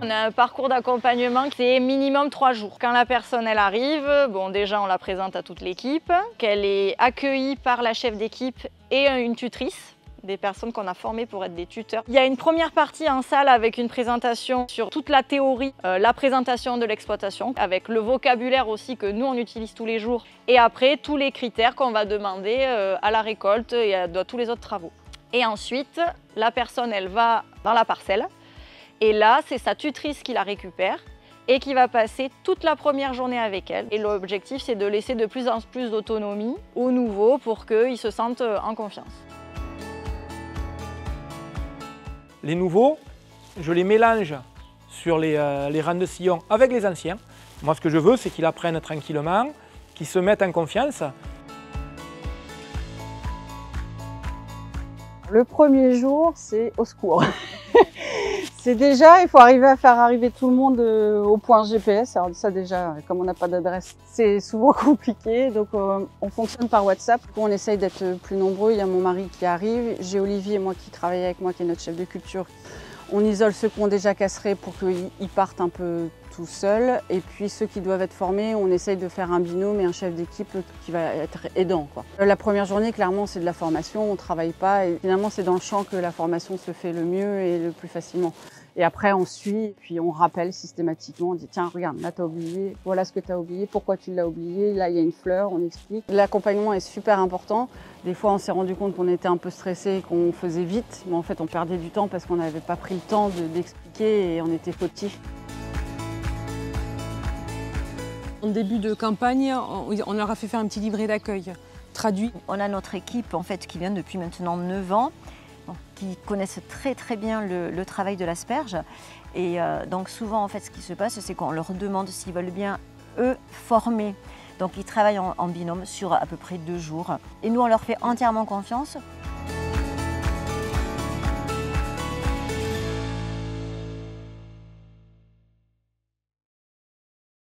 On a un parcours d'accompagnement qui est minimum 3 jours. Quand la personne elle arrive, bon déjà on la présente à toute l'équipe, qu'elle est accueillie par la chef d'équipe et une tutrice, des personnes qu'on a formées pour être des tuteurs. Il y a une première partie en salle avec une présentation sur toute la théorie, la présentation de l'exploitation, avec le vocabulaire aussi que nous on utilise tous les jours, et après tous les critères qu'on va demander à la récolte et à tous les autres travaux. Et ensuite, la personne elle va dans la parcelle. Et là, c'est sa tutrice qui la récupère et qui va passer toute la première journée avec elle. Et l'objectif, c'est de laisser de plus en plus d'autonomie aux nouveaux pour qu'ils se sentent en confiance. Les nouveaux, je les mélange sur les rangs de sillon avec les anciens. Moi, ce que je veux, c'est qu'ils apprennent tranquillement, qu'ils se mettent en confiance. Le premier jour, c'est au secours. C'est déjà, il faut arriver à faire arriver tout le monde au point GPS. Alors ça déjà, comme on n'a pas d'adresse, c'est souvent compliqué. Donc on fonctionne par WhatsApp. On essaye d'être plus nombreux. Il y a mon mari qui arrive. J'ai Olivier, moi qui travaille avec moi, qui est notre chef de culture. On isole ceux qui ont déjà casseré pour qu'ils partent un peu tout seuls. Et puis ceux qui doivent être formés, on essaye de faire un binôme et un chef d'équipe qui va être aidant, quoi. La première journée, clairement, c'est de la formation. On ne travaille pas. Et finalement, c'est dans le champ que la formation se fait le mieux et le plus facilement. Et après, on suit, puis on rappelle systématiquement. On dit, tiens, regarde, là, tu as oublié. Voilà ce que tu as oublié. Pourquoi tu l'as oublié? Là, il y a une fleur. On explique. L'accompagnement est super important. Des fois, on s'est rendu compte qu'on était un peu stressé et qu'on faisait vite. Mais en fait, on perdait du temps parce qu'on n'avait pas pris le temps d'expliquer et on était fautifs. En début de campagne, on leur a fait faire un petit livret d'accueil traduit. On a notre équipe en fait, qui vient depuis maintenant 9 ans, donc, qui connaissent très bien le travail de l'asperge. Et donc souvent, en fait, ce qui se passe, c'est qu'on leur demande s'ils veulent bien, eux, former. Donc ils travaillent en binôme sur à peu près 2 jours. Et nous, on leur fait entièrement confiance.